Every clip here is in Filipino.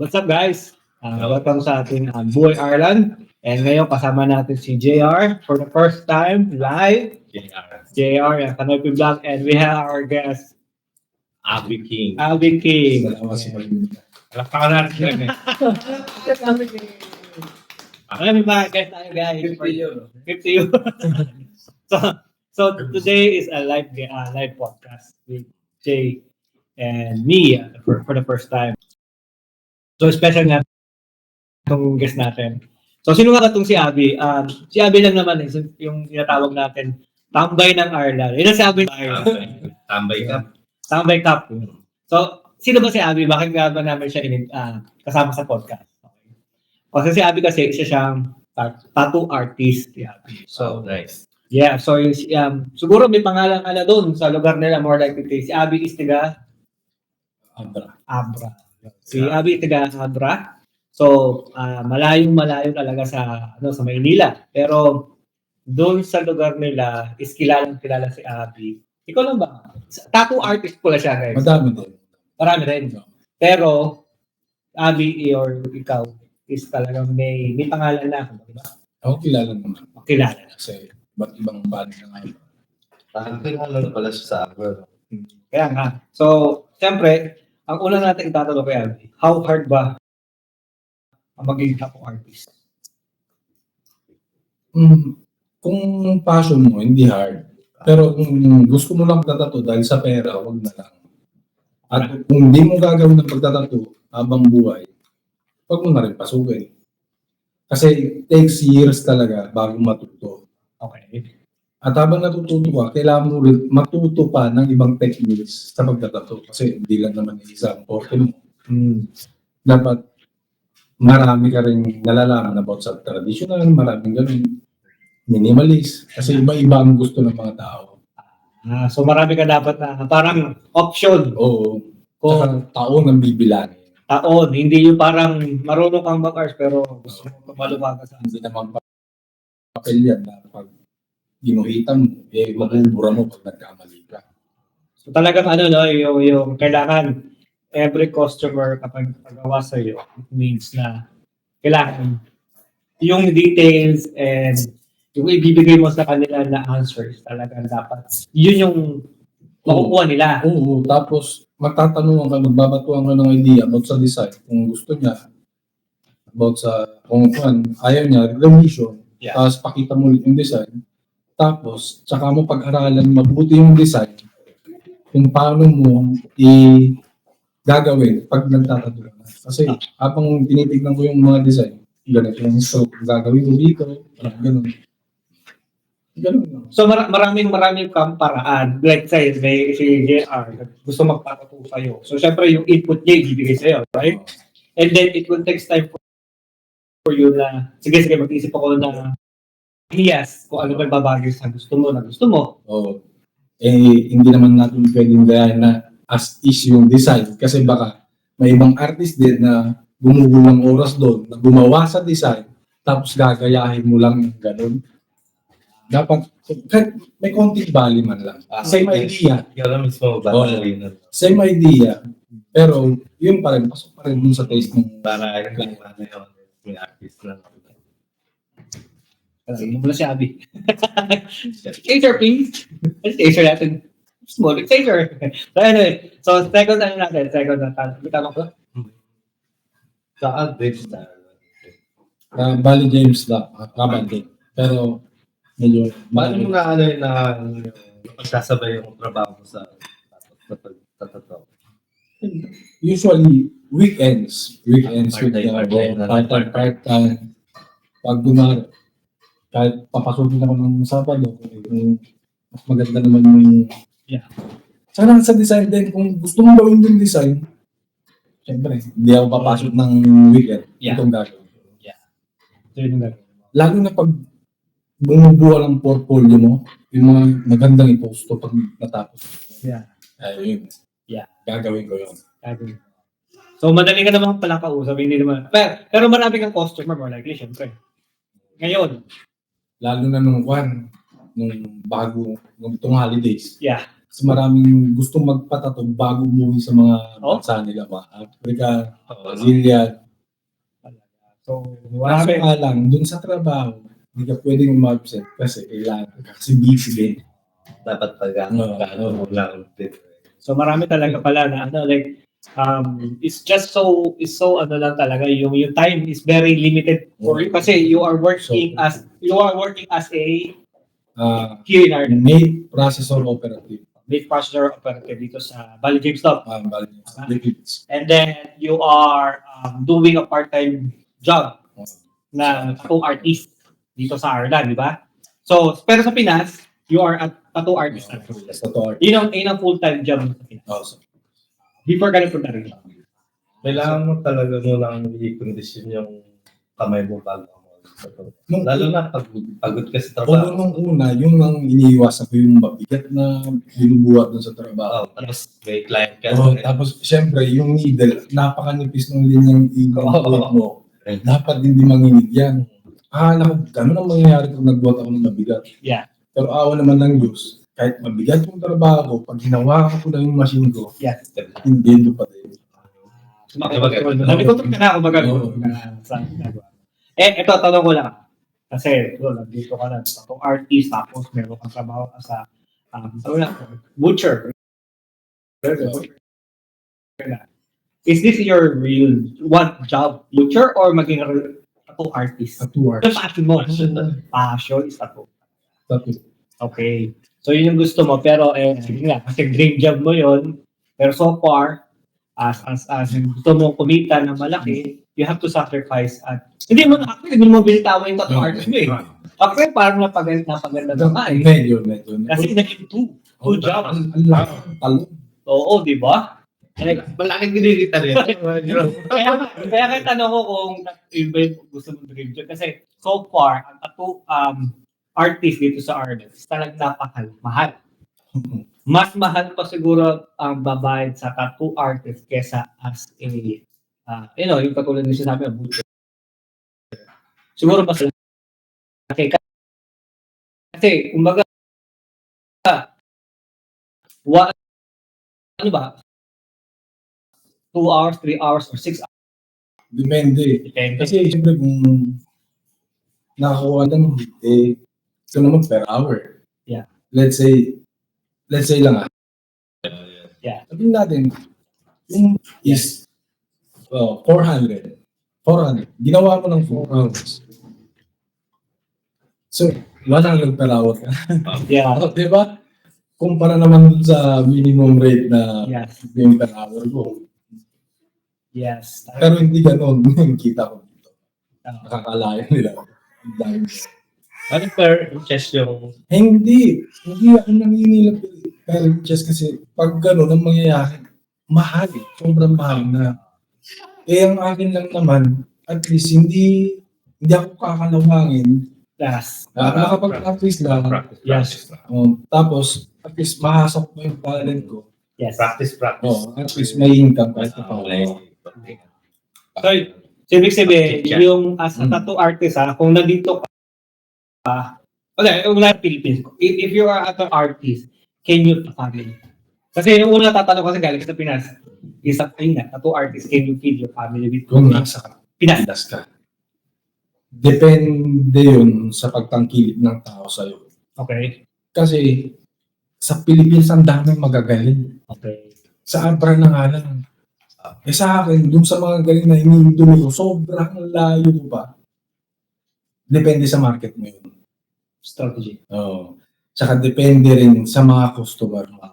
What's up guys? Welcome sa ating Buhay Ireland. And ngayon kasama natin si JR for the first time live. JR, yeah, Kanoy Vlog. And we have our guest, Alvin King. Alvin King. Alapakan natin eh. May mga guest tayo guys. 50 yun. so today is a live podcast with Jay and me for the first time. So special nga itong guest natin. So sino nga itong si Abby? Si Abby lang naman yung tinatawag natin tambay ng Ireland. Yun ang si Abby. Tambay ka. Tambay Cup. So sino ba si Abby? Bakit nga ba namin siya kasama sa podcast? Okay. Kasi si Abby kasi isa siyang tattoo artist. Si Abby. So nice. Yeah, so siguro may pangalan ka na doon sa lugar nila, more likely. Si Abby is taga Abra. Si Abby taga Abra. So, malayong-malayo talaga sa Maynila. Pero doon sa lugar nila is kilala si Abby. Ikaw lang ba? Tattoo artist pala siya, guys. Madami din. Marami rin. Pero Abby or ikaw is talagang may pangalan na, di ba? Ako kilala naman. Kilala na. Kasi ba't ibang balik na ngayon? Kilala na pala siya sa Abra. Kaya nga. So, siyempre, ang una natin itatanong kay Abby, how hard ba ang maging tattoo artist? Kung passion mo, hindi hard. Pero kung gusto mo lang magtatato dahil sa pera, wag na lang. At kung hindi mo gagawin ng pagtatato habang buhay, wag mo na rin pasukin. Kasi it takes years talaga bago matuto. Okay. At habang natututo ka, kailangan mo rin matuto pa ng ibang techniques sa pagtatato. Kasi hindi lang naman isang porte mo. Dapat marami ka rin nalalaman about sa traditional, maraming ganun. Minimalist. Kasi iba-iba ang gusto ng mga tao. So marami ka dapat na parang option. Oo. Kung Saka taon ang bibilangin. taon, hindi yung parang marunong kang mag-arts pero gusto mo maluwagan sa Hindi naman papel yan na pag ginuhitan mo, mabubura mo pag nagkamali ka. So talagang yung kailangan every customer kapag pagawa sa iyo, it means na kailangan yung details and yung ibibigay mo sa kanila na answers talagang dapat. Yun yung makukuha nila. Oo, tapos magtatanungan ka, magbabatuan ka ng idea about sa design. Kung gusto niya, about sa, kung ayaw niya, revision. Yeah. Tapos pakita mo ulit yung design. Tapos, tsaka mo pag-aralan mabuti yung design kung paano mo gagawin pag nagtatato ka. Kasi habang tinitignan ko yung mga design, ganito yung stroke, gagawin ko dito, ganun. Ganun. So maraming kang paraan. Like say, may si JR gusto magpatato sa'yo. So syempre yung input niya ibibigay sa'yo, right? And then it will take time for you na, sige, mag-isip ako na ideas kung ano ba yung babagay sa gusto mo. Oo. Hindi naman natin pwedeng gayahin na as is yung design. Kasi baka may ibang artist din na gumugulang oras doon, na gumawa sa design, tapos gagayahin mo lang yung ganun. Dapat, may konting bali man lang. Same idea. Ikaw lang mismo ba? Same idea. Pero, yun pa rin, pasok pa rin dun sa taste ng Para yung may artist lang. Yung mula si Abby. Taser, please. Taser natin. Small. Taser. So anyway, so second na tanong ko. Saka Dave Star. Bali James lang, kabante. Pero, medyo, Paano mo na pagsasabay yung trabaho mo sa pagtatato? usually, weekends with part-time. Pag gumari, kahit papasukin ako ng Sabado, mas maganda naman yung... Yeah. Sana sa design din, kung gusto mong gawin yung design, siyempre, hindi ako papasok ng weekend. Yeah. Itong gagawin. So yun yung Lalo na pag bumubuo ng portfolio mo, yung mga magandang i-post to pag natapos. Yeah. Yun. Yeah. Gagawin ko yun. So madali ka naman pala kausap, hindi naman. Pero marami kang customer, more likely, syempre. Ngayon. Lalo na nung bago, nung itong holidays. Yeah. Kasi maraming gustong magpatato bago umuwi sa mga Oh? bansa nila, mga Africa, Brazilian. So, Kaso marami. nga lang, dun sa trabaho, hindi ka pwedeng ma-absent kasi kailangan ka. Kasi busy din. Dapat Oo. lang din. So marami talaga pala na like it's just so ano lang talaga yung time is very limited for you kasi you are working as a QNR Main processor operative. big processor operative dito sa Valley James Lab. Philippines. And then you are doing a part-time job na tattoo artist dito sa Ireland, di ba? So, pero sa Pinas, you are a tattoo artist. Yun ang full-time job mo sa Pinas. Before ka nagpunta rin. Kailangan mo talaga lang i-condition yung kamay mo bago mo. Lalo na pagod ka sa Oo, trabaho. nung una, yung ang iniiwasan ko yung mabigat na binubuhat dun sa trabaho. Tapos may client ka. Tapos, syempre, yung needle, napakanipis ng linyang i-buhat mo. Dapat hindi manginig yan. Akala ko, gano'n ang mangyayari kung nagbuhat ako ng mabigat. Yeah. Pero awa naman ng Diyos, kahit mabigat yung trabaho, pag hinawakan ko lang yung machine ko, hindi ito pa din. Nabikotong ka na ako magagawa sa ginagawa. Ito, tanong ko lang. Kasi, nandito ka na, tattoo artist, tapos meron kang trabaho sa butcher. Is this your real job, butcher, or maging tattoo artist? Tattoo Yung passion mo. Passion is tattoo. Okay. So, yun yung gusto mo. Pero, sige nga, kasi dream job mo yun. Pero so far, as gusto mo kumita ng malaki, you have to sacrifice at hindi mo binitawan yung tattoo artist mo eh. Actually, parang napaganda naman eh. Medyo. Kasi naging two jobs. Talong. Oo, di ba? Malaking ginigita rin. Kaya tanong ko kung yun ba yung gusto mong dream job. Kasi so far, ang tattoo artist dito sa Ireland is talagang mahal. Mas mahal pa siguro ang babayad sa tattoo artist kesa as a, yung katulad ng sinabi ng butcher. Siguro mas laki. Kasi, kumbaga, ano ba? 2 hours, 3 hours, or 6 hours? Depende. Kasi siyempre kung nakakuha ng ito naman per hour. Yeah. Let's say lang Yeah. sabihin natin, yung is 400. Ginawa mo ng 4 hours. So, 100 per hour ka. Yeah. Di ba? Kumpara naman sa minimum rate na Yes. yung per hour ko. Yes. Pero hindi ganun yung kita ko dito. Nakakalayan nila. Ano per chest yung... Hindi ako nanginilap per just kasi pag gano'n ang mangyayari, mahal eh. Sobrang mahal na. Ang akin lang naman, at least hindi ako kakalawangin. Yes. Nakapag-practice lang. Yes. Tapos, at least mahasok mo yung talent ko. Yes. Practice. At least may income kahit pa So, ibig sabihin, yung as a tattoo artist, kung nandito ka, wala Philippines. If you are a tattoo artist, can you family? Kasi yung una tatanong kasi galing sa Pinas, tattoo artist, can you feed your family with kung nasa Pinas ka. Depende yun sa pagtangkilik ng tao sa'yo. Okay. Kasi sa Pilipinas ang daming magagaling. Okay. Sa Abra na nga lang. Sa akin, yung sa mga galing na hinihintuli ko, sobrang layo ko pa. Depende sa market mo yun. Strategy. Oo. Tsaka depende rin sa mga customer mo.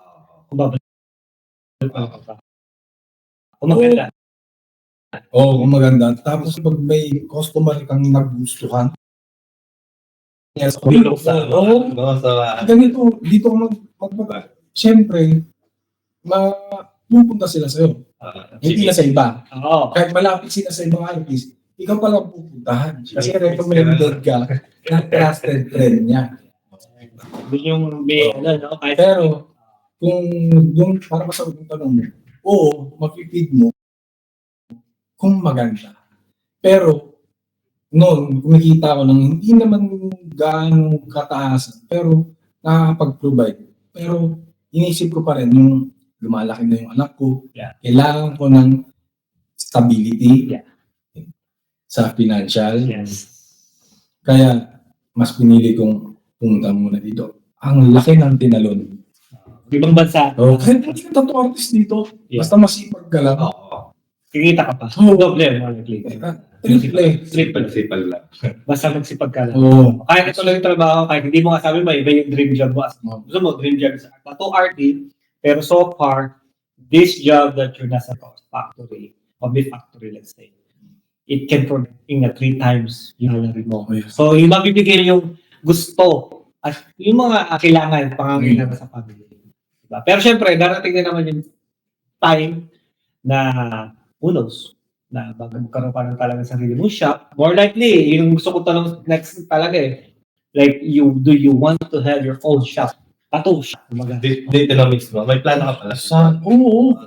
Kung maganda. Oo, kung maganda. Tapos pag may customer kang nagustuhan, ganito, dito ka magpapag. Siyempre, pupunta sila sa'yo. Hindi na sa iba. Kahit malapit sila sa ibang artist, ikaw palang pupuntahan. Kasi recommended ka na trusted friend niya. Yung Pero, kung yung para masagot yung tanong mo, oo, mag-feed mo kung maganda. Pero, noon, kumikita ko ng hindi naman gaano kataas, pero nakakapag-provide. Pero, inisip ko pa rin yung lumalaki na yung anak ko. Yeah. Kailangan ko ng stability Yeah. sa financial. Yes. Kaya mas pinili kong pumunta muna dito. Ang laki ng tinalon. Ibang bansa. Kahit hindi ka tattoo artist dito. Yeah. Basta masipag ka lang. Kikita ka pa. Doble mo Triple. Sipal lang. Basta magsipag ka lang. Oo. Kahit ito lang yung trabaho, kahit hindi mo kasabi, may iba yung dream job mo. Gusto mo, dream job sa tattoo artist, pero so far, this job that you're nasa factory, or beef factory, let's say, it can produce in 3 times yung salary mo. So, yung mabibigay yung gusto at yung mga kailangan, pangangailangan sa family. Diba? Pero syempre, darating na naman yung time na, who knows, na bago magkaroon pa ng talaga sarili mong shop, more likely, yung gusto ko tanong next talaga like, do you want to have your own shop? Tattoo shop. Dito na mix mo. May plano ka pala. Oo.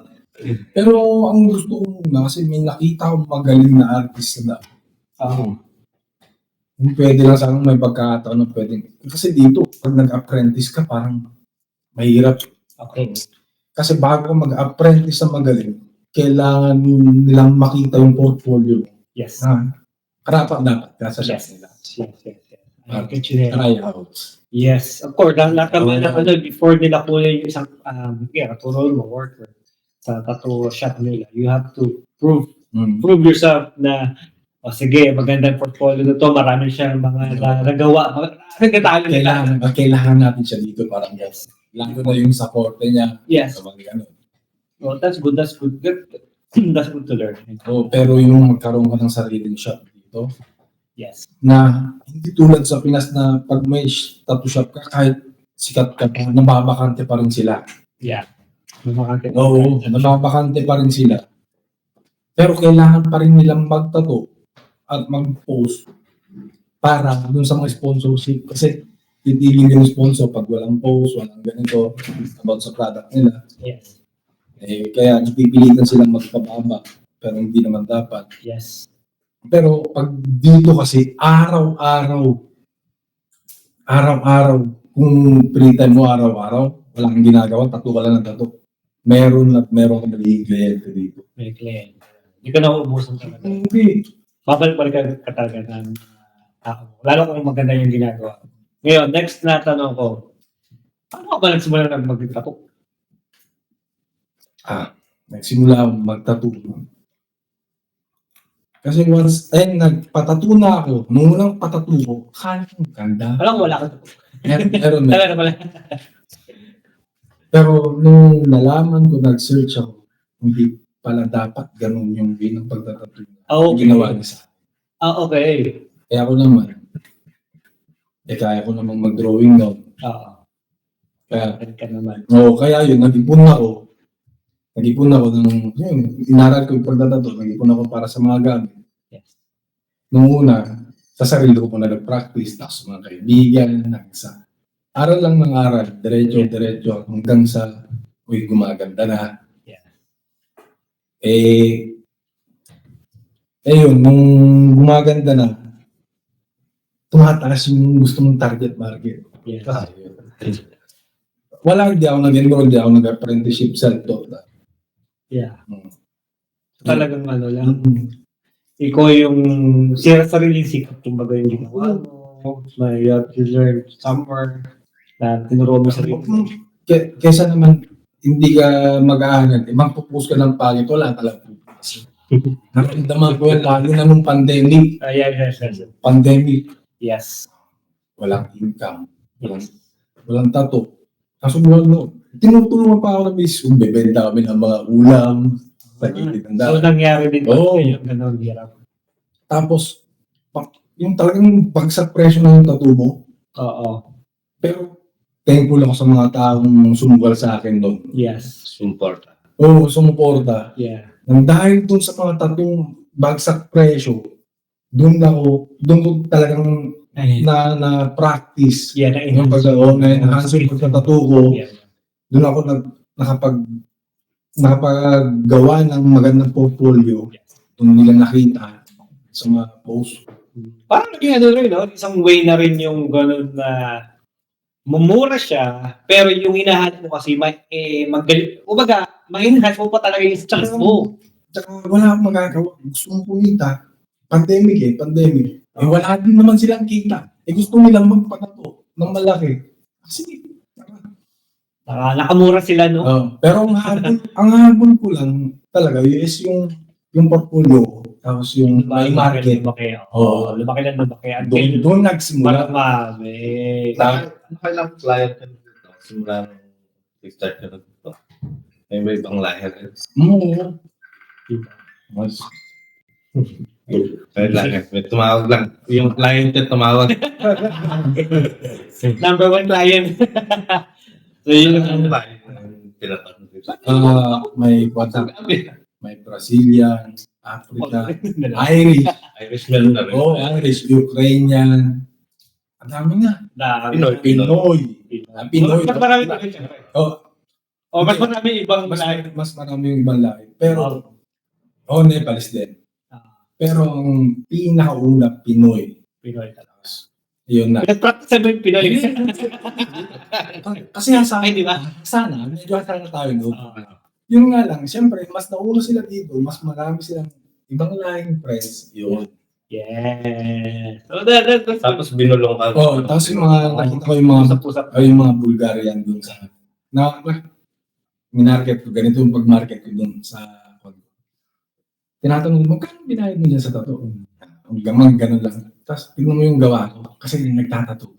Pero ang gusto ko muna, kasi may nakita akong magaling na artist na kung pwede lang sana may pagkakataon na pwede. Kasi dito, pag nag-apprentice ka, parang mahirap. Okay. Kasi bago mag-apprentice na magaling, kailangan nilang makita yung portfolio. Yes. Karapat dapat nasa shop Yes. nila. Yes. Tryouts. Yes. Of course, lahat naman na before nila kunin yung isang katulad mo, worker sa tattoo shop nila, you have to prove yourself na sige, maganda yung portfolio nito, marami siyang mga nagawa. Kailangan natin siya dito parang yes. Lalo na yung support niya. Yes. Oh, that's good. That's good to learn. Pero yung magkaroon ka ng sariling shop dito, yes. Na hindi tulad sa Pinas na pag may tattoo shop ka, kahit sikat ka pa, nababakante pa rin sila. Yeah. Nababakante pa rin sila. Pero kailangan pa rin nilang magtato at mag-post para dun sa mga sponsorship. Kasi titigil yung sponsor pag walang post, walang ganito about sa product nila. Yes. Kaya napipilitan silang magpababa. Pero hindi naman dapat. Yes. Pero pag dito kasi, araw-araw, kung free time mo araw-araw, walang kang ginagawa, tattoo ka lang ng tattoo. Meron kang magiging kliyente dito. May kliyente. Hindi ka na uubusan talaga. Hindi. Babalik ka talaga ng tao. Lalo kung maganda yung ginagawa. Ngayon, next na tanong ko, paano ka ba nagsimula na mag-tattoo? Nagsimula akong mag-tattoo. Kasi once, nagpatattoo na ako. Nung unang patattoo ko, kaya kong ganda. Alam ko, wala ka tattoo. Meron na. Talaga pala. Pero nung nalaman ko, nag-search ako, hindi pala dapat ganun yung way ng pagtatattoo. Okay. Ginawa niya sa akin. Okay. Kaya ako naman, kaya ko naman mag-drawing doon. Oo. Kaya, Ka naman. kaya yun, nag-ipon ako ng, inaral ko yung pagtatattoo, nag-ipon ako para sa mga gamit. Yes. Nung una, sa sarili ko po nag-practice, tapos sa mga kaibigan, sa aral lang ng aral, diretso, hanggang sa, gumaganda na. Yeah. Yun, nung gumaganda na, tumataas yung gusto mong target market. Yes. Hindi ako nag-enroll, hindi ako nag-apprenticeship self-taught. Yeah. Talagang lang. Ikaw yung sariling sikap, kumbaga yung ginawa mo. You have to learn somewhere na tinuro mo sa sarili. Kesa naman, hindi ka mag-aaral, magpo-post ka ng pangit, wala talaga. Naramdaman ko yan, lalo na nung pandemic. Yes. Pandemic, Yes. walang income, walang tattoo. Kaso tinutulungan pa ako ng miss, bebenta kami ng mga ulam, So, nangyari din yung ganun, hirap. Tapos, yung talagang bagsak presyo ng tattoo mo. Oo. Pero, thankful ako sa mga taong sumugal sa akin doon. Yes. Sumuporta. Yeah. Nang dahil doon sa mga tattoo bagsak presyo, doon ko talagang na-practice. Yeah, na-enhance yung pagkatattoo ko. Yeah. Doon ako nakapaggawa ng magandang portfolio. Doon nila nakita sa mga post. Parang naging rin, no? Isang way na rin yung gano'n na mumura siya, pero yung hinahanap mo kasi magaling. Kumbaga, mahinahanap mo pa talaga yung skills mo. Tsaka wala akong magagawa. Gusto mong kumita. Pandemic. Eh, wala din naman silang kita. Eh, gusto nilang magpatato ng malaki. Sige. Nakamura sila, no? Pero ang habol ko lang talaga is yung portfolio ko. Tapos yung may market. Lumaki lang. Doon nagsimula. Marami. Nakailang client ka dito? Simula nung start ka na dito. May ibang lahi rin. Oo. Mas May tumawag lang. Yung client ka tumawag. Number 1 client. So, yun Yung yung client na tinatanong dito. may Brazilian, Africa, Irish. Irishman na rin. Irish, Ukrainian. Ang dami nga. Pinoy. Mas marami pa rin siya. Mas marami ibang Mas marami yung ibang lahi. Pero, Nepalese din. Pero ang pinakauna, Pinoy. talaga. Yun na. Nag-practice mo yung Pinoy. Kasi sa akin, di ba? Sana, medyo sana tayo doon. Yun nga lang, siyempre, mas nauna sila dito, mas marami silang ibang lahing friends. Yun. Yes. So, Tapos binulong ka. Tapos yung mga, nakita ko yung mga Bulgarian doon sa, minarket ko, ganito yung pag-market ko doon sa, tinatanong mo, magkano binayad mo dyan sa tattoo? Hanggang ganun lang. Tapos, tignan mo yung gawa ko, kasi nagtatattoo.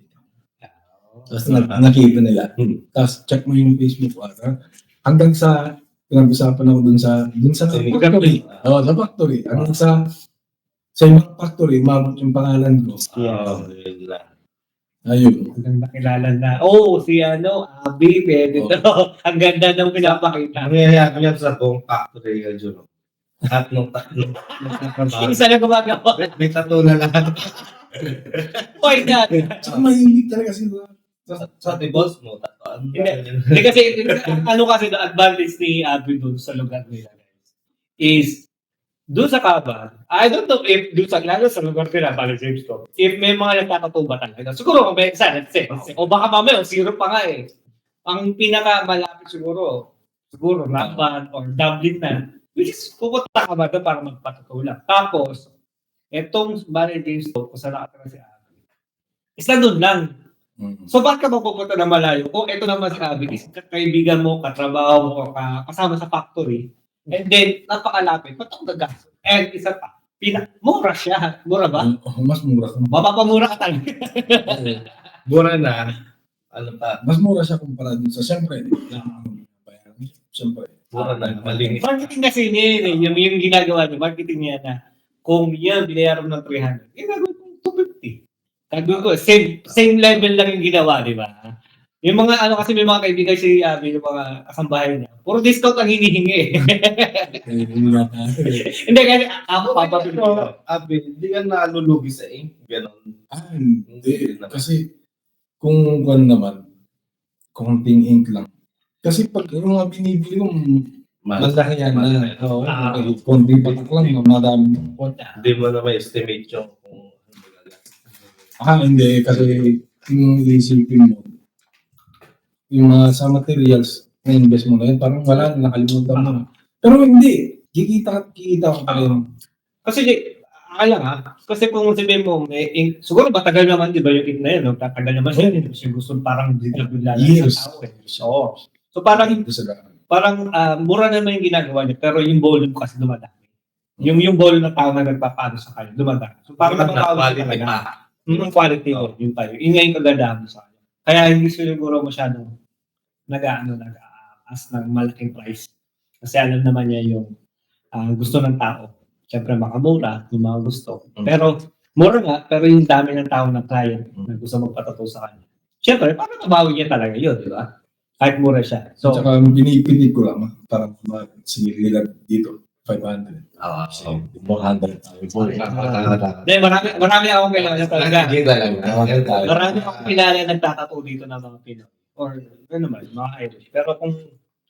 Tapos, nakita nila. Tapos, check mo yung Facebook ko. Hanggang sa, pinag-usapan ako dun sa factory. Sa factory. Hanggang sa ibang factory, umabot yung pangalan ko. Ayun. Hanggang nakilala na. Si Abby, pwede to. Ang ganda ng pinapakita. Nangyayari yan sa buong factory yun, Juno. Lahat ng Isa na gumagawa. may tattoo na lahat. Why not? Tsaka mahilig talaga sila. Sa boss mo, tatuan. Hindi kasi, kasi the advantage ni Abby doon sa lugar nila, guys, is, doon sa Caba, I don't know if doon lalo sa lugar nila, bali James ko, if may mga nagtatato ba talaga. Siguro, kung may isa, let's say, o baka mamaya, zero pa nga eh. Ang pinaka-malapit siguro, Ramban or Dublin na, which is, pupunta ka ba doon para magpatato lang. Tapos, etong bali James ko, kung saan nakatira si Abby, is na doon lang. So, bakit ka mapupunta na malayo? Kung ito naman si Abby, is kaibigan mo, katrabaho mo, o kasama sa factory, and then, napakalapit, ba't ako gagastos? And isa pa, mura siya. Mura ba? Mas mura. Mapapamura ka talaga. Mura na. Ano pa? Mas mura siya kumpara dun sa, siyempre, mura na. Malinis. Marketing kasi niya yun, yung ginagawa niya, marketing niya na, kung yan, binayaran ng 300, gagawin ko 250. Gagawin ko, same level lang yung ginawa, di ba? Yung mga, kasi may mga kaibigan si Abby, yung mga kasambahay niya, puro discount ang hinihingi. Hindi, kasi ako, papapili ko. Abby, hindi ka nalulugi sa ink. Ganon. Hindi. Kasi, kung naman, konting ink lang. Kasi pag yung mga binibili ko, malaki yan na. Konting patak lang, madami. Hindi mo na may estimate yung kung hindi. Kasi yung isipin mo, yung mga sa materials na invest mo na yun, parang wala, nakalimutan mo. Pero hindi. Kikita ko pa rin. Kasi, kasi kung sabihin mo, siguro matagal naman, di ba, yung ink na yun, tatagal naman yun. Kasi gusto parang bigla Years. sa tao eh. Oo. So parang mura naman yung ginagawa niya, pero yung volume kasi dumadami. Yung volume ng tao na nagpapano sa kanya, dumadami. So parang quality talaga. Yung quality mo, yun tayo. Yun nga yung kagandaan mo sa kanya. Kaya hindi siguro masyadong nag-aas ng malaking price. Kasi alam naman niya yung gusto ng tao. Siyempre makamura, yung mga gusto. Pero mura nga, pero yung dami ng tao na client na gusto magpatato sa kanya. Siyempre, parang tabawin niya talaga yun, di ba? Kahit mura siya. So, tsaka pinipilit ko lang, parang sige nila dito, 500. 400. Marami akong kailangan talaga. Marami akong kilala nagtatato dito ng mga Pinoy. Or, mga Irish. Pero kung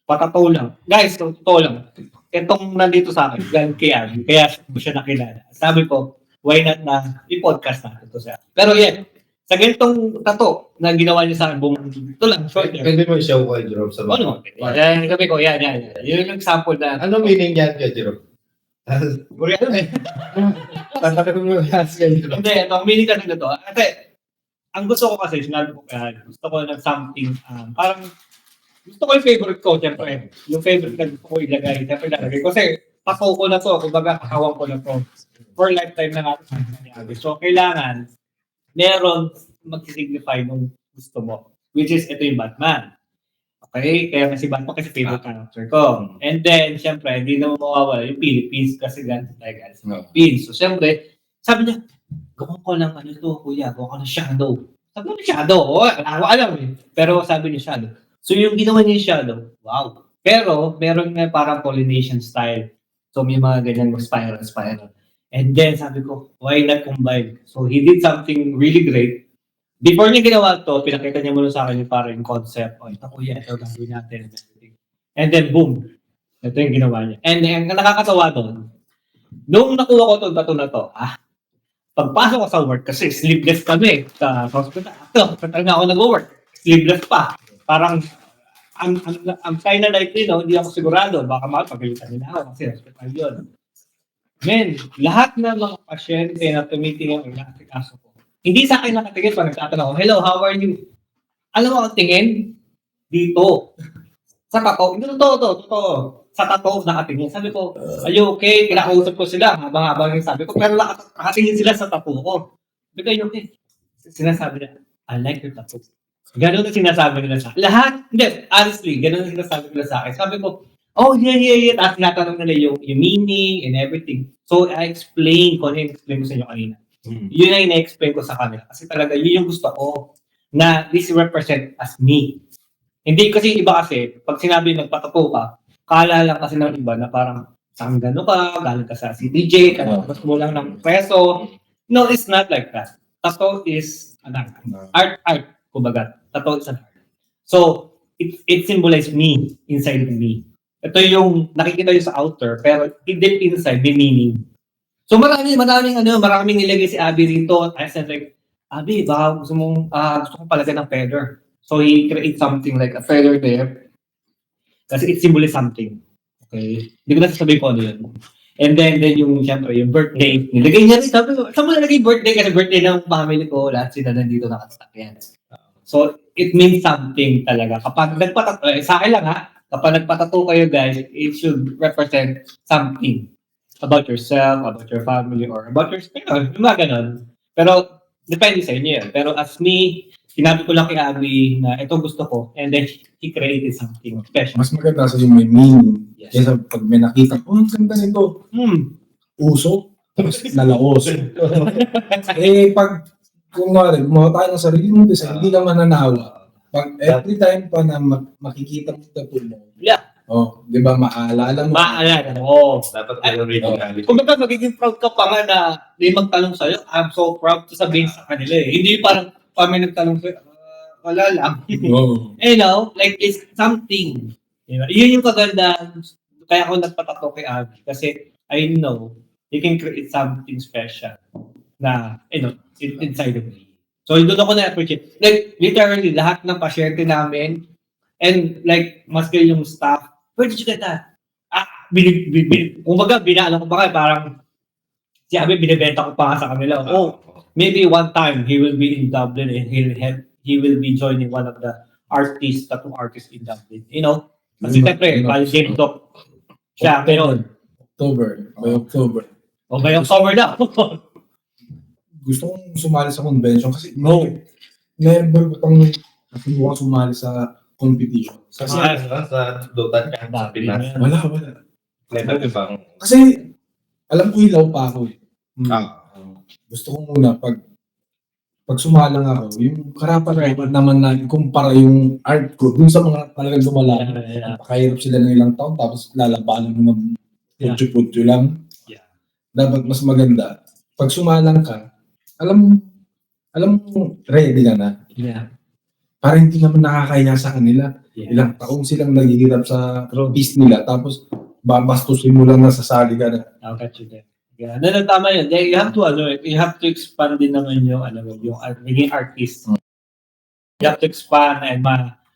patato lang, guys, totoo lang. Itong nandito sa akin, galing kaya ko siya nakilala. Sabi ko, why not na i-podcast natin to siya. Pero yeah, sa ganitong tato na ginawa niya sa akin, ito lang, shoulder. Pwede mo i-show ko kay Jerome sa Ano? baba. Yan, sabi ko, yan. Yun yung example na, Ano meaning yan kay Jerome? Koreano eh. Tatanungin mo yan kay Jerome. Hindi, ang meaning kasi na to, kasi, ang gusto ko kasi, sinabi ko kaya, gusto ko ng something, parang, gusto ko yung favorite ko, siyempre. Yung favorite na gusto ko ilagay, siyempre ilagay. Kasi, pako ko na to, kumbaga, kakawang ko na to. For lifetime na natin. So, kailangan, meron mag-signify nung gusto mo. Which is, ito yung Batman. Okay? Kaya kasi Batman kasi favorite character ko. And then, siyempre, hindi na mawawala yung Philippines kasi ganito tayo guys. Philippines. So, siyempre, sabi niya, gawin ko ng ano to, kuya, gawin ko ng shadow. Sabi ko ng shadow, wala ko alam eh. Pero sabi niya shadow. So, yung ginawa niya yung shadow, wow. Pero, meron nga parang Polynesian style. So, may mga ganyan spiral. And then, sabi ko, why not combine? So, he did something really great. Before niya ginawa to, pinakita niya muna sa akin yung parang yung concept. Ito kuya, ito gagawin natin. And then, boom. Ito yung ginawa niya. And ang nakakatawa doon, nung nakuha ko itong tattoo na to, pagpasok ko sa work, kasi sleeveless kami sa hospital. Total nga ako nag-work. Sleeveless pa. Parang, ang kind of likely, no, hindi ako sigurado. Baka makapagalitan nila ako kasi hospital yun. Men, lahat ng mga pasyente na tumitingin ang nakatikaso ko, hindi sa akin nakatingin pa nagtatanong ako, hello, how are you? Alam mo ang tingin? Dito. Sa tato. Hindi totoo. Sa tato nakatingin. Sabi ko, are you okay? Kinakausap ko sila habang yung sabi ko, pero nakatingin sila sa tato ko. Sabi ko, okay. Sinasabi nila, I like your tattoo. Ganun ang sinasabi nila sa akin. Lahat, hindi, honestly, ganun ang sinasabi nila sa akin. Sabi ko, oh, yeah. Tapos tinatanong nila yung meaning and everything. So, I explain ko na-explain ko sa inyo kanina. Yun ang ina-explain ko sa kanila. Kasi talaga, yun yung gusto ko na this represent as me. Hindi kasi iba kasi, pag sinabi nagpatato ka, kala lang kasi ng iba na parang, saan gano'n ka, galing ka sa CDJ, kalabas mo lang ng peso. No, it's not like that. Tattoo is an art, kumbaga. Tattoo is an art. So, it symbolizes me, inside me. Ito yung nakikita yung sa outer, pero deep inside, may meaning. So maraming nilagay si Abby rito. I said like, Abby, baka gusto kong palagyan ng feather. So he create something like a feather there. Kasi it symbolizes something. Okay? Hindi ko na sasabihin ko ano yun. And then yung syempre, yung birthday. Nilagay niya rin. Sabi ko, saan mo nalagay birthday? Kasi birthday ng family ko, lahat sila nandito nakastack yan. So it means something talaga. Kapag nagpatato, sa akin lang kapag nagpatato kayo guys, it should represent something about yourself, about your family, or about your spirit. Yung mga ganun. Pero, depende sa inyo yan. Pero as me, sinabi ko lang kay Abby na ito gusto ko, and then he created something special. Mas maganda sa yung may meaning. Yes. Kesa pag may nakita, ang ganda nito. Uso. Tapos nalaos. Pag kunwari, gumawa tayo ng sarili mong design, hindi ka mananawa. Pag every time pa na makikita mo tattoo mo, di ba, maalala mo. Dapat may originality. Kung baga magiging proud ka pa nga na may magtanong sa'yo, I'm so proud to sabihin sa kanila eh. Hindi parang may nagtanong sa'yo, wala lang. You know, like it's something. Diba? Yun yung kaganda. Kaya ako nagpatato kay Abby. Kasi I know you can create something special na, inside of me. So, doon ako na-appreciate. Like, literally, lahat ng pasyente namin, and like, maski yung staff, where did you get that? Kumbaga, binaalam ko pa kayo, parang, si Abby, binibenta ko pa sa kanila. Maybe one time, he will be in Dublin and he will be joining one of the tattoo artists in Dublin. You know? Kasi siyempre, Game Talk siya, meron. By October. By October na. Gusto kong sumali sa convention kasi never ko pang nasubukan sumali sa competition. Kasi sa Dota ka sa Pinas. Wala. Never ba? Kasi alam ko hilaw pa ako eh. Gusto ko muna pag sumalang ako, yung karapat-dapat naman na kumpara yung art ko dun sa mga talagang sumala. Pakahirap sila ng ilang taon tapos lalabanan mo ng putyo-putyo lang. Dapat mas maganda. Pag sumalang ka, alam mo, ready ka na. Para hindi naman nakakaya sa kanila. Ilang taong silang naghihirap sa piece nila, tapos babastusin mo lang na sasali ka na. Yeah, tama yun. You have to, you have to expand din naman yung, yung maging artist. You have to expand and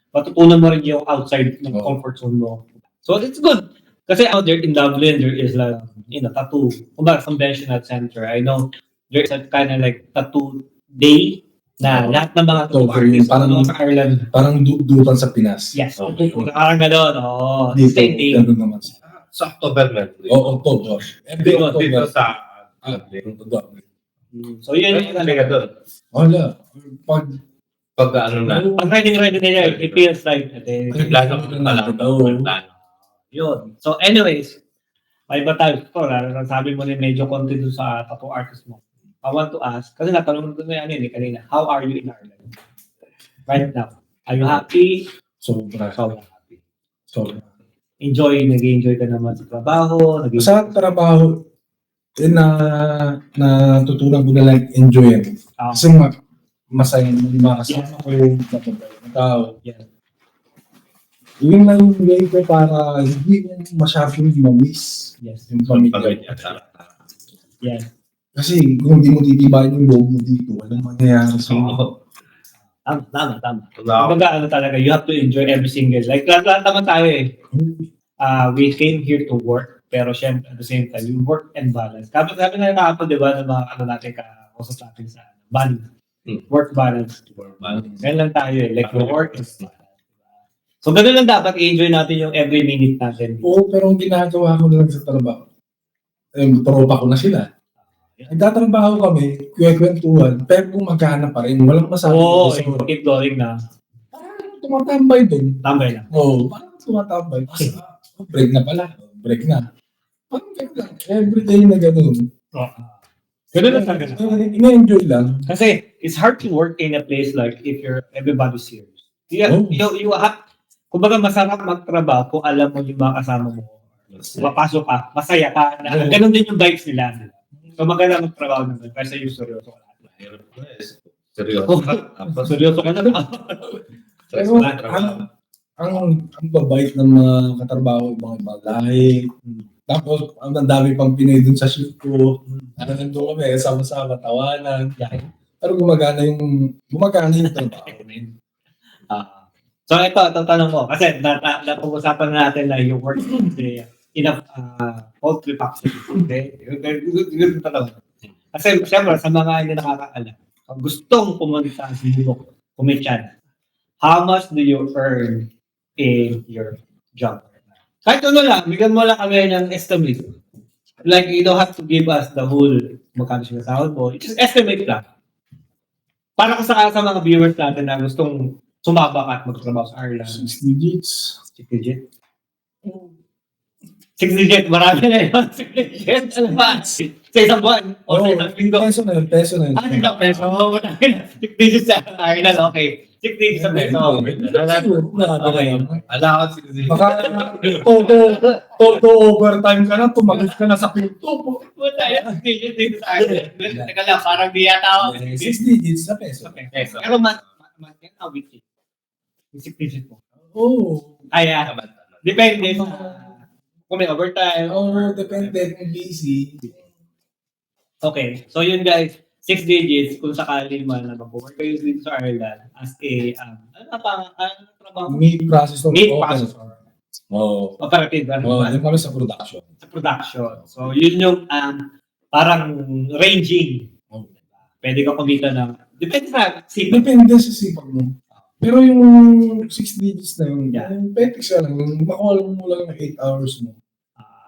matutunan mo rin yung outside ng comfort zone mo. So, it's good. Kasi out there in Dublin, there is like, tattoo. Kumbaga, conventional center. I know there is a kind of like tattoo day na lahat ng mga tattoo artists sa Ireland. Parang dudutan sa Pinas. Yes. Parang gano'n. Same day. Ganun naman. Sa October na. October. Every Dito October. sa So, yun yung doon. Wala. Pag ano na. Pag ready nila, it feels like, Plano ko na lang. yun. So, anyways, may iba tayo. Ito, sabi mo rin medyo konti dun sa tattoo artist mo. I want to ask, kasi natanong doon na yan kanina, how are you in Ireland? Right now. Are you happy? Sobra. Happy. Sobra. Nag-enjoy ka naman sa trabaho? Sa trabaho, natutunan ko na lang enjoy yan. Kasi masaya yung mga kasama ko yung tao. Yeah. Yun lang yung way ko para hindi mo masyadong ma-miss yung pamilya. Yeah. Kasi kung hindi mo titibayin yung loob mo dito, walang mangyayari sa iyo. Tama. Kumbaga, talaga, you have to enjoy every single, like, lahat naman tayo eh. We came here to work, pero syempre, at the same time, you work and balance. Sabi na nakapag, di ba, ng mga natin kausap natin sa balance. Work balance. Ganyan lang tayo eh. Like, work is balance. So, ganun lang dapat i-enjoy natin yung every minute natin. Oo, pero ang ginagawa ko lang sa trabaho, tropa ko na sila. Nagtatrabaho kami, kwentuhan, pero kung magkana pa rin, walang masabi. Keep going na. Parang tumatambay doon. Tambay lang. Parang tumatambay. Kasi, break na pala. Break na. Parang gano'n. Everyday na gano'n. Ganun lang talaga. Ina-enjoy lang. Kasi, it's hard to work in a place like if everybody's serious. You have, kumbaga masarap magtrabaho kung alam mo yung mga kasama mo. Mapasok ka, masaya ka. Ganun din yung vibes nila. So maganda magtrabaho naman kasi yung seryoso ka lahat. Seryoso ka na ba? Pero ang babait ng mga katrabaho, ibang lahi. Tapos, ang dami pang Pinay dun sa shift ko. Nandun kami, sama-sama, tawanan. Pero gumagana yung trabaho. So ito tanong mo. Kasi napag-usapan natin na yung work in a poultry factory. Okay? Yun talaga. Kasi siyempre, sa mga hindi nakakaalam, gustong pumunta sa Bibok, kumichan, how much do you earn in your job? Kahit lang, bigyan mo lang kami ng estimate. Like, you don't have to give us the whole magkano siya sahod mo. Just estimate lang. Para sa mga viewers natin na gustong sumabak at magtrabaho sa Ireland. 6 digits. 6 digit? 6 digit, marami na yun. 6 digit, alam ba? Sa isang buwan. O sa isang linggo. Peso na yun. Peso. 6 digits sa Ireland, okay. 6 digits sa peso. Okay. Ala ka si Baka todo overtime ka na, tumagot ka na sa pinto. Puta, 6 digits dito sa Ireland. Teka lang, parang di yata ako. 6 digits sa peso. Pero yan, weekly. 6 digit mo. Oo. Kaya, depende sa kung may overtime. Depende kung busy. Okay, so yun guys, 6 digits kung sakali man na mag-work kayo dito sa Ireland as a, trabaho? Meat processor. Meat processor. Operative. Yung kami sa production. Sa production. So yun yung parang ranging. Pwede ka kumita ng, depende sa sipag. Depende sa sipag mo. Pero yung 6 digits na yun, yung petics ka lang, makuha mo lang ng 8 hours mo.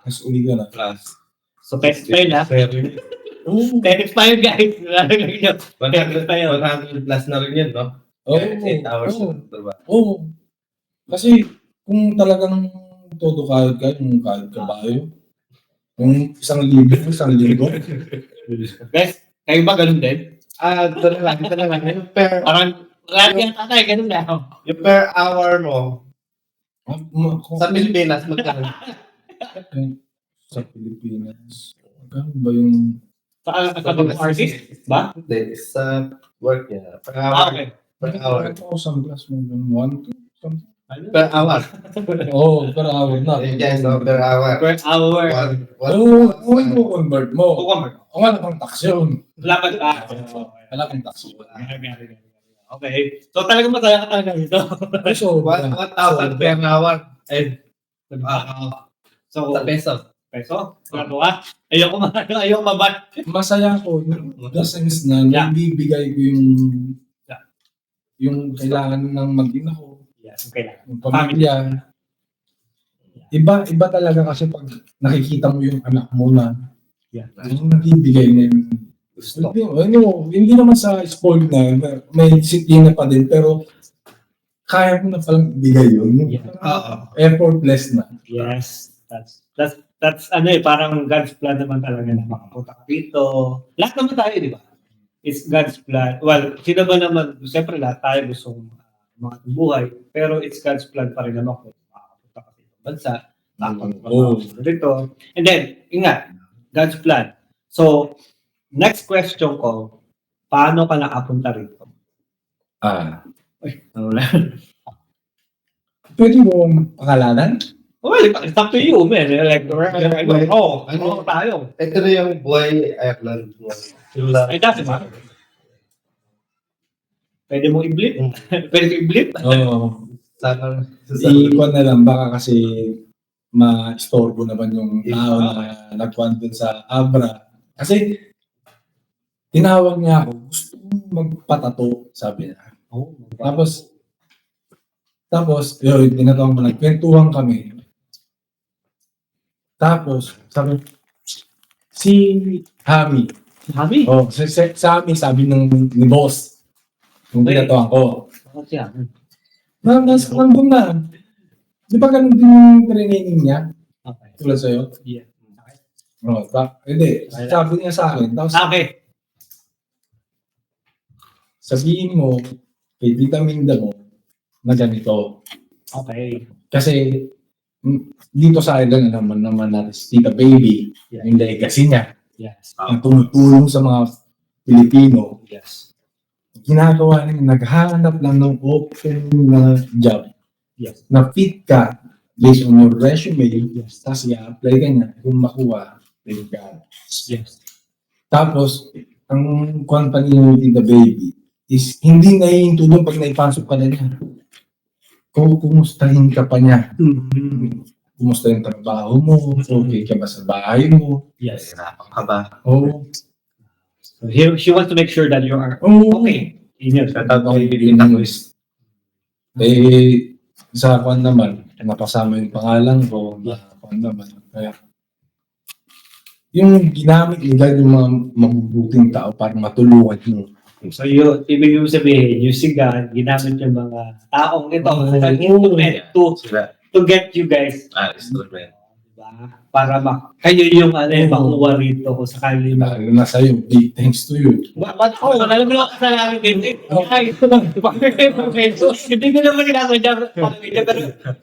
Tapos uli ka na. Plus. So, petics pa yun ha? Petics pa yun guys. 100 plus na rin yun, no? 8 hours na trabaho. Oo. Kasi kung talagang todo kahit ka, yung kahit kabayo, yung 1,000. Guys, kayo ba ganun din? Ito na lang. Yung Parang, lahat yan tatay, ganun na. yung per hour mo, sa Pilipinas, magkano? Sa Pilipinas. Magkano ba yung... Sa artist? Ba? Hindi, sa work niya. Per hour. Okay. Per hour. 1,000 plus mo yung 1, 2, something. Per hour. Oo, per hour na. Yes, no, per hour. Per hour. Kung i-convert mo, wala pang tax yun. Wala pa ba? Wala pang tax yun. Okay. So talagang masaya ka talaga dito. So, 1,000 per hour. And, So, sa peso. peso? Grabe ka? Ayoko mabat. masaya ako in the sense na Yeah. nabibigay ko Yeah. yung kailangan ng mag-ina ko, Yes, okay lang. yung pamilya. Iba talaga kasi pag nakikita mo yung anak mo na Yeah. yung nagbibigay na yung Gusto. hindi naman sa spoiled na may disiplina pa din, pero kaya mo na palang ibigay yun. Yung Yeah. effortless na. Yes. That's parang God's plan naman talaga na makapunta ka dito. Lahat naman tayo, di ba? It's God's plan. Well, sino ba naman, siyempre lahat tayo gusto mga buhay, pero it's God's plan pa rin naman kung makapunta ka sa bansa, Oo. dito. And then, ingat, God's plan. So, next question ko, paano ka nakapunta rito? Pwede mo pakalanan? Well, it's up to you, man. Like, tayo. Ito na yung buhay Ireland mo. It doesn't matter. Pwede mo i-blip. Pwede mo i-blip. Oo. Sana. Iikot na lang, baka kasi ma-istorbo naman yung tao na nagkuhan dun sa Abra. Kasi, tinawag niya ako, gusto kong magpatato, sabi niya. Tapos, yun, tinatawag ko, nagkwentuhan kami. Tapos, sabi, si Hami. Hami? Oh, sa amin, sabi ni boss, yung tinatawag ko. Bakit siya? Nandun na. Di ba ganun din yung training niya? Okay. Tulad sa'yo? Yeah. Oh, hindi. Sabi niya sa akin. Tapos, Okay. sabihin mo, kay Tita Minda mo, na ganito. Okay. Kasi, dito sa island naman natin si Tita Baby, yung legacy niya, Yes. ang tumutulong sa mga Pilipino, Yes. ginagawa niya, naghahanap lang ng open na job, Yes. na fit ka based on your resume, Yes. tapos i-apply ka niya, kung makuha, then ka. Yes. Tapos, ang company ng Tita Baby is hindi naihinto doon pag naipasok ka na niya. Kumustahin ka pa niya. Kumusta yung trabaho mo? Okay ka ba sa bahay mo? Yes. Hirapan ka ba? Oo. So she wants to make sure that you are Oo. okay. In your Sa kwan naman, napasama yung pangalan ko, kwan naman. Kaya, yung ginamit nila yung mga mabubuting tao para matulungan mo. So ibig mo sabihin, yung siga, ginamit yung mga taong ito as an instrument to get you guys. Instrument. Diba? Para kayo yung makuha rito kung sakali Lalo na sa'yo, big thanks to you. Ba't ako? Wala naman ako kasalanan din. Ay, ito lang. Hindi ko naman ginagawa pero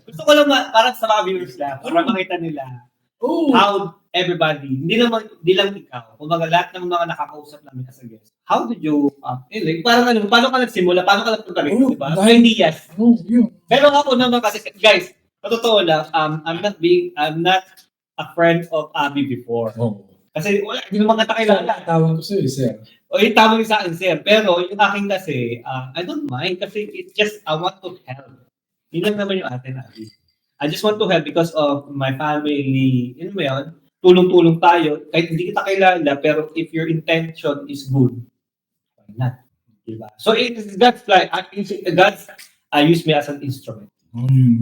gusto ko lang parang sa mga viewers lang, para makita nila how everybody, hindi lang ikaw, kumbaga lahat ng mga nakakausap namin as a guest. How did you, parang paano ka nagsimula, paano ka nagpunta rito, di ba? Ideas. Yun. Pero ako naman kasi, guys, sa totoo lang, I'm not a friend of Abby before. Kasi wala, hindi naman kita kilala. Tawag ko sa'yo, sir. O yung tama yung sa akin, sir. Pero yung akin kasi, I don't mind kasi it's just, I want to help. Yun lang naman yung atin, Abby. I just want to help because of my family. Yun mo yun, tulong-tulong tayo. Kahit hindi kita kilala, pero if your intention is good, why not? Diba? So it's God's plan. God's use me as an instrument.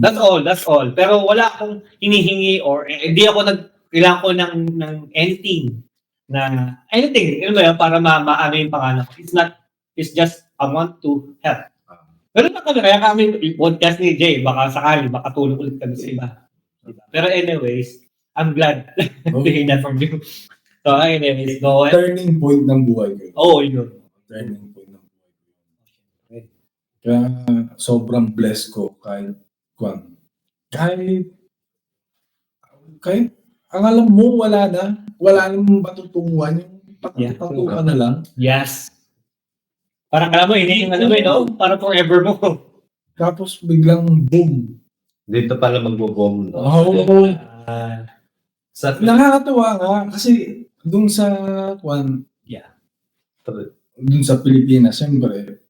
That's all. Pero wala akong hinihingi or hindi ako kailangan ko ng anything yun ba yun, para maano yung pangalan ko. It's just I want to help. Pero kaya kami podcast ni Jay, baka sakali makatulong ulit kami sa iba. Diba? Pero anyways, I'm glad to hear that from you. So anyways, go ahead. Turning point ng buhay ko. Yun. Turning point ng buhay ko. Kaya sobrang blessed ko kahit ang alam mo, wala namang matutunguhan, yung patuto ka na lang. Yes. Parang alam mo, hindi yung no? Parang forever mo. Tapos biglang boom. Dito pala magbo-bomb, no? Oo. Sa Nakakatuwa nga kasi dun sa kwan, dun sa Pilipinas, siyempre,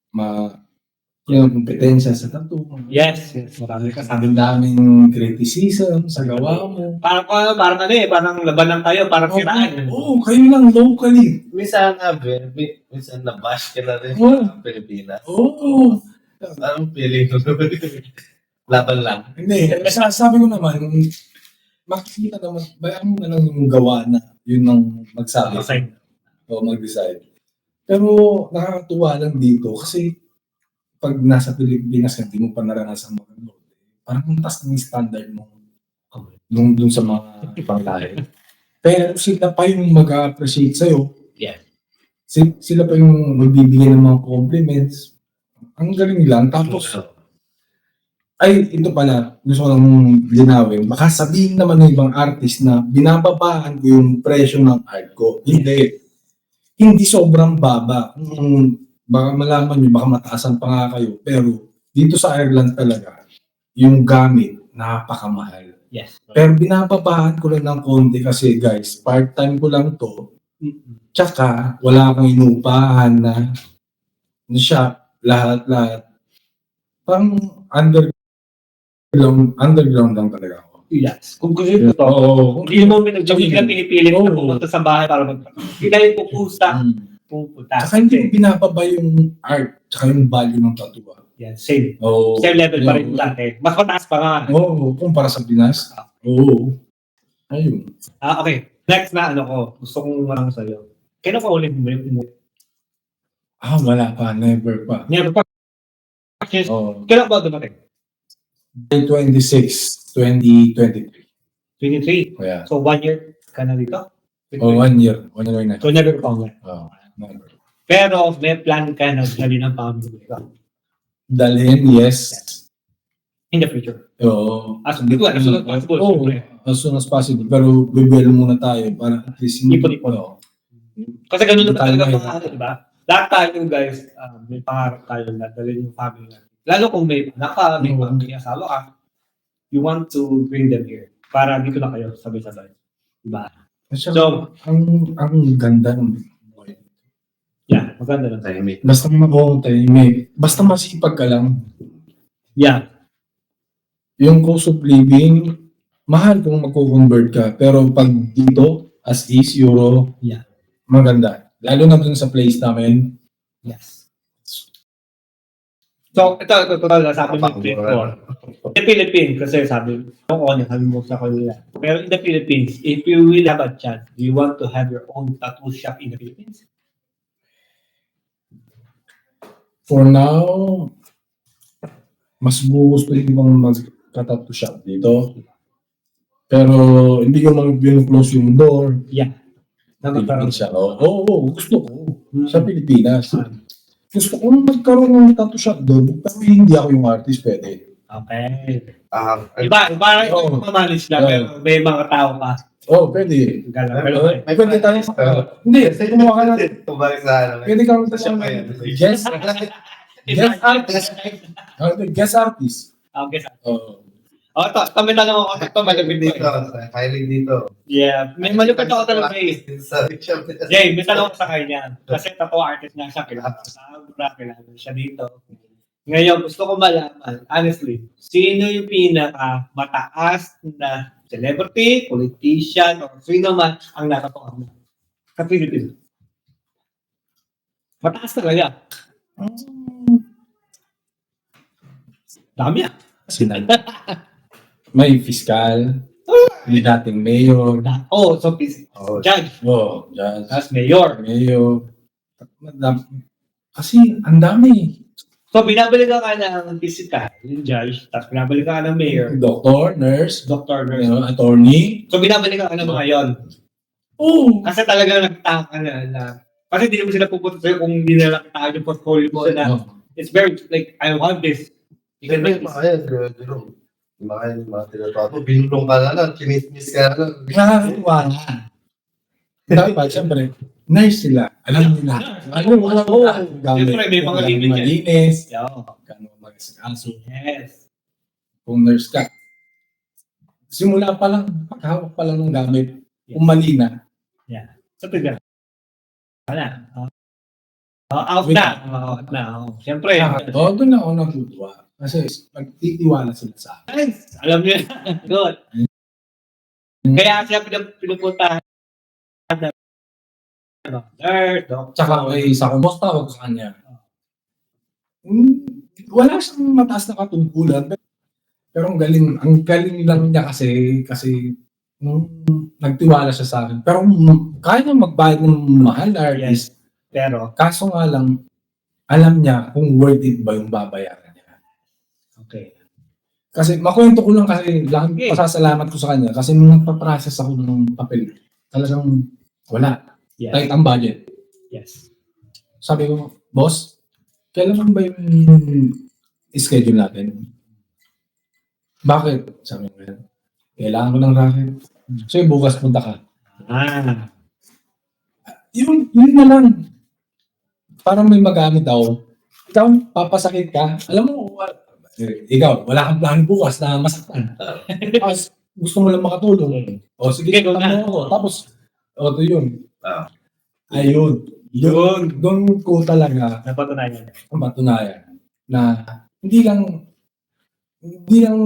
yung kompetensya sa tattoo. Yes, marami ka sabi. Ang daming criticism sa gawa mo. Parang laban lang tayo, parang siraan. Oo, kayo lang locally. minsan nga, minsan na-bash ka na rin Oo. sa Pilipinas. Oo. Anong feeling ko? Laban lang. Hindi, sabi ko naman, makikita naman, bayaan mo na lang yung gawa na, yun ang magsabi. Design. O mag-decide. Pero nakakatuwa lang dito kasi pag nasa Pilipinas hindi mo pa naranasan mag-upload, parang ang taas ng standard mo nung dun sa mga ibang lahi. Pero sila pa yung mag-appreciate sa'yo. Yeah. Sila pa yung magbibigay ng mga compliments. Ang galing lang. Tapos, ay, ito pala, gusto ko lang linawin. Baka sabihin naman ng ibang artist na binababaan ko yung presyo ng art ko. Hindi. Hindi sobrang baba. Baka malaman nyo, baka mataasan pa nga kayo. Pero dito sa Ireland talaga, yung gamit, napakamahal. Yes. Pero binababaan ko lang ng konti kasi guys, part-time ko lang to. Tsaka, wala akong inupahan na shop, lahat-lahat. Parang underground lang talaga ako. Yes. Kung gusto nyo to, Oo. hindi mo pinagjamin ka pinipilit na pumunta sa bahay para hindi tayo pupusta. Tsaka hindi ko binababa yung art, tsaka yung value ng tattoo. Yan, same. Oo. Same level pa rin dati. Mas mataas pa nga. Oo, kumpara sa Pinas. Oo. Ayun. Okay. Next na ko, gusto kong marang sa'yo. Kailan ka ulit mo? Wala pa. Never pa. Never pa. Oo. Kailan ba dumating? May 26, 2023. 23. Kaya. So 1 year ka na dito? 1 year. 1 year na. So never pa ulit. Never. Pero may plan ka na dali ng family ka Dalhin, yes. in the future. Oo. As soon as possible. Oo. Siyempre. As soon as possible. Pero bibel muna tayo para at least Ipon-ipon. Oo. Kasi ganun na talaga Tayo pangarap, di ba? Lahat tayo guys, may pangarap tayo na dalhin yung family natin. Lalo kung may anak ka, may asawa ka, you want to bring them here para dito na kayo sabay-sabay. Diba? So, ang ganda ng buhay. Yeah, maganda lang tayo. Basta tahimik. Basta masipag ka lang. Yeah. Yung cost of living, mahal kung magko-convert ka. Pero pag dito, as is, euro, Yeah. maganda. Lalo na dun sa place namin. Yes. So, ito sabi mo before. In the Philippines, kasi sabi mo sa kanila. Pero in the Philippines, if you will have a chance, do you want to have your own tattoo shop in the Philippines? For now, mas gusto yung mag-tattoo shop dito. Pero hindi ko mag-close yung door. Yeah. Pilipinas siya. Oo, gusto ko. Sa Pilipinas. Gusto ko magkaroon ng tattoo shop doon, pero hindi ako yung artist, pwede. Okay. Iba. Iba yung mamalis lang, pero may mga tao pa. Pwede. Gano'n. May pwede tayo sa... Hindi, kumuha ka na. Tumalik sa ano. Pwede ka rin sa guest artist. Okay. Oo. Kami na lang ako. Ito, malapit Dito, dito. hiring dito. Yeah. May malupit ako talaga eh. Sa shop. Jay, may tanong ko sa kanya. Kasi tattoo artist na siya. Kailangan siya dito. Ngayon, gusto ko malaman, honestly, sino yung pinaka-mataas na celebrity, politician, o sino man ang natatuan mo sa Pilipinas? Mataas talaga. Dami ah. Sinal. May fiscal, may dating mayor. So judge, Judge. as mayor. Mayor. Kasi ang dami. So binabalikan ka ng physical, yung judge, tapos binabalikan ka ng mayor, Doktor, nurse, doctor, nurse. attorney. So binabalikan ka ng mga yon. Oo. Kasi talagang nagtaka na kasi hindi naman sila pupunta sa'yo kung hindi nila nakita yung portfolio mo na it's very, like, I want this. You can make this. Mga tinatato, binulong ka na lang, chinismis ka na lang. Nakakatuwa nga. Dapat, siyempre, nice sila. Alam nila. Siyempre, may mga limit yan. malinis. Yeah. pag-asikaso. Yes. Kung nurse ka, simula pa lang, paghawak pa lang ng gamit, kung mali na, So, tiga. Wala. Out na. Out na. Siyempre. doon ako natutuwa. Kasi nagtitiwala sila sa akin. Nice. Alam niyo na. Good. Kaya siya pinupuntahan na nurse, doctor. Tsaka may isa ko, boss tawag sa kanya. Wala siyang mataas na katungkulan. Pero ang galing lang niya kasi nagtiwala siya sa akin. Pero kaya niya magbayad ng mahal artist. Pero, Kaso nga lang, alam niya kung worth it ba yung babayaran niya. okay. Kasi makwento ko lang kasi laking Okay. pasasalamat ko sa kanya kasi nung nagpa-process ako ng papel, talagang wala. Yes. Tight ang budget. Yes. Sabi ko, boss, kailan ba yung schedule natin? Bakit? Sabi ko, kailangan ko ng racket. So, bukas punta ka. Ah. Yun na lang. Parang may magamit ako. Ikaw, papasakit ka. Alam mo, ikaw, wala kang plano bukas na masaktan. Tapos, gusto mo lang makatulong. O, sige, Sige, go tama na. ako. Tapos, ito yun. Ah. Ayun. Doon ko talaga Napatunayan. na hindi lang,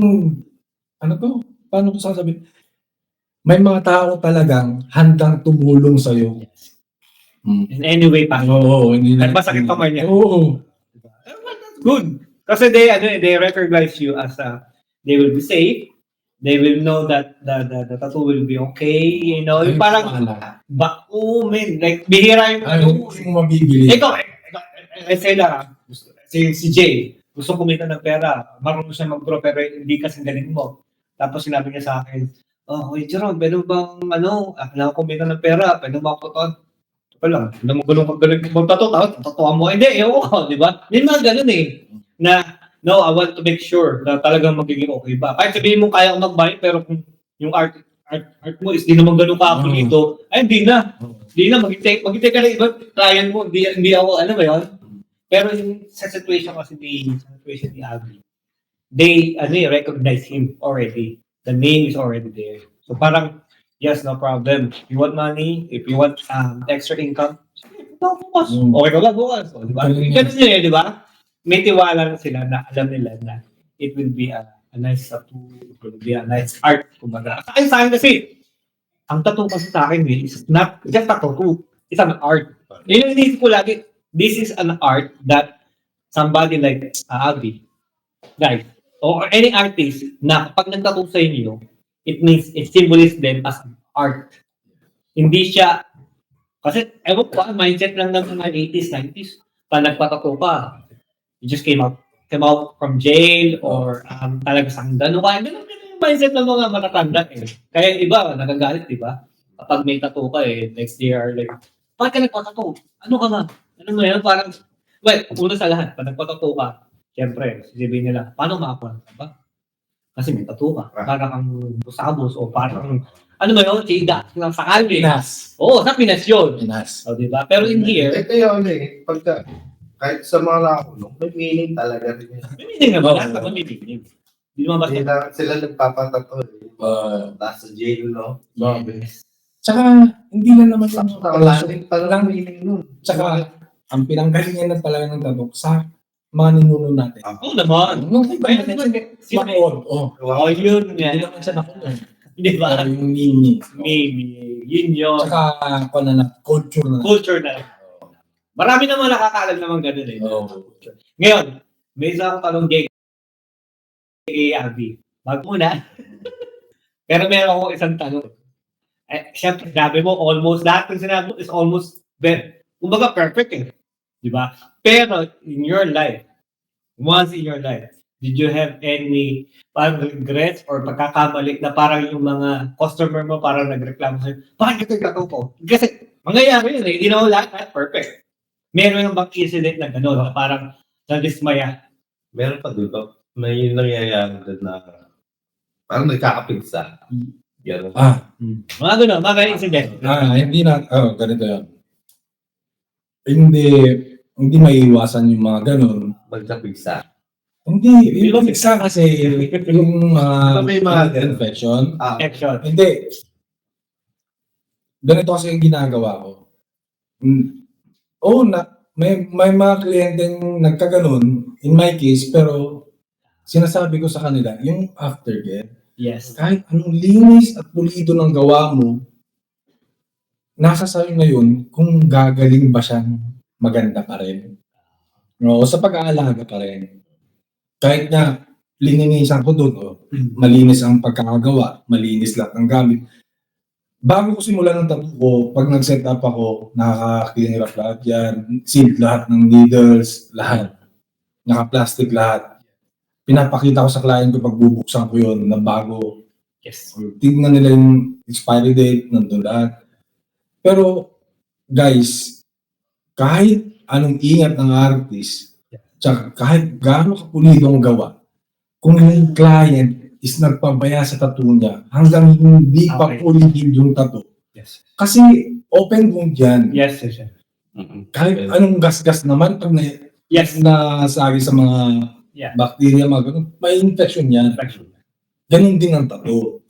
ano to? Paano ko sasabihin? May mga tao talagang handang tumulong sa'yo. Yes. In any way pa. Oo, hindi na. Nagmasakit pa man niya. Oo. That's good. Kasi they recognize you as they will be safe. They will know that the tattoo will be okay. You know, yung parang, like, bihira yung Yung mabibili. Ikaw, say lang, si Jay, gusto kumita ng pera, marunong siya mag-draw pero hindi kasi galing mo. Tapos sinabi niya sa akin, wait, Jerome, pwede bang, kailangan kumita ng pera, pwede mo ako ito lang, hindi mo galing magtato, tatuan mo, hindi, ko, di ba? Hindi mga ganun na, no, I want to make sure na talagang magiging okay ba. Kahit sabihin mo kaya ko magbayad, pero kung yung art mo is di naman ganun ka-dito, ay hindi na. Hindi na, maghintay ka na ibang client mo, hindi ako, ano ba yun? Pero yung sa situation ni Abby, they recognize him already. The name is already there. So parang, yes, no problem. If you want money, if you want extra income, bukas. Okay ka lang bukas. O, diba? Ganun yun di ba? May tiwala na sila na alam nila na it will be a nice tattoo, it will be a nice art, kumbaga. Sa akin kasi, ang tattoo kasi sa akin is not just a tattoo, it's an art. Yun yung inisip ko lagi, this is an art that somebody like Abby, guys, or any artist na kapag nagtattoo sa inyo, it means, it symbolizes them as an art. Hindi siya, kasi ewan ko, mindset lang ng mga 80s, 90s, pag nagpatattoo ka, you just came out from jail or talaga sandan. Ganun yung mindset ng mga matatanda Kaya iba, nagagalit, di ba? Kapag may tattoo ka next year, like, bakit ka nagpatattoo? Ano ka ba? Ano mo yan? Parang, una sa lahat, pag nagpatattoo ka, syempre, sabihin nila, paano makakuha ka ba? Kasi may tattoo ka. Parang kang busabos o parang, ano mo yun? Chida. Sa kalbi. Pinas. Oo, sa Pinas yun. Pinas. O, di ba? Pero in here, Ito yun pagka, kahit sa mga nakakulong, may meaning talaga rin yun. may meaning naman. Lahat naman may meaning. Hindi naman basta. Sila nagpapatato nasa jail, no? Tsaka, hindi lang naman lang Nakalalim pa lang meaning nun. Tsaka, ang pinanggalingan na talaga ng tattoo sa mga ninuno natin. Oo naman. Nung iba Ayun, natin di siya, ba? maon. Oh, yun nga. Hindi naman siya nakulong. Di ba? Pero yung meaning. Maybe. Yun yun. Tsaka, culture na. Culture na. Marami naman nakakaalam naman ganun Ngayon, may isa akong tanong kay Abby. Bago muna. Pero meron akong isang tanong. Siyempre, sinabi mo, lahat ng sinabi mo is almost, kumbaga perfect Di ba? Pero, in your life, once in your life, did you have any parang regrets or pagkakamali na parang yung mga customer mo parang nagreklamo sa'yo, bakit ito yung tattoo ko? Kasi, mangyayari yun hindi naman lahat perfect. Meron yung bang incident na gano'n na parang nadismaya? Meron pa dito. May nangyayari doon na parang nagkakapigsa. Gano'n. Mga gano'n, mga incident. Hindi na, ganito yan. Hindi maiiwasan yung mga ganun. Magkapigsa. Hindi, yung isa kasi yung May mga ganun. infection. Action. Hindi. Ganito kasi yung ginagawa ko. Oo, may mga kliyenteng nagkaganon, in my case, pero sinasabi ko sa kanila, yung aftercare, Yes. kahit anong linis at pulido ng gawa mo, nasa sa'yo na yun kung gagaling ba siyang maganda pa rin. O sa pag-aalaga pa rin. Kahit na lininisan ko doon, malinis ang pagkakagawa, malinis lahat ng gamit. Bago ko simulan ng tattoo ko, pag nag-set up ako, nakaka-clean up lahat yan, sealed lahat ng needles, lahat. Naka-plastic lahat. Pinapakita ko sa client ko pag bubuksan ko yun na bago. Yes. Tignan nila yung expiry date, nandun lahat. Pero, guys, kahit anong ingat ng artist, tsaka kahit gaano kapulido ang gawa, kung yung client is nagpabaya sa tattoo niya hanggang hindi pa Okay. pulihin yung tattoo. Yes. Kasi open wound yan. Yes. Kahit anong gasgas naman, pag Yes. nasagi sa mga Yeah. bacteria, mga ganun, may infection yan. Infection. Ganun din ang tattoo.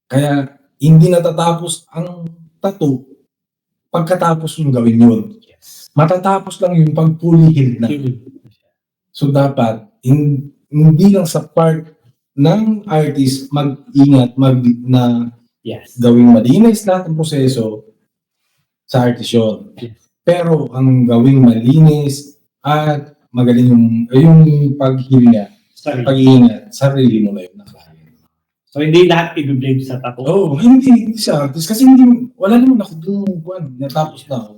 Kaya hindi natatapos ang tattoo pagkatapos yung gawin yun. Yes. Matatapos lang yung pag-pulihin na. So dapat, hindi lang sa part ng artist mag-ingat, na Yes. gawing malinis lahat ng proseso sa artist yun. Yes. Pero ang gawing malinis at magaling yung paghinga, Sorry. pag-iingat, sarili mo na yun na kaya. So, hindi lahat i-blame sa tattoo. Oo, hindi sa artist. Kasi wala naman ako doon, natapos na ako.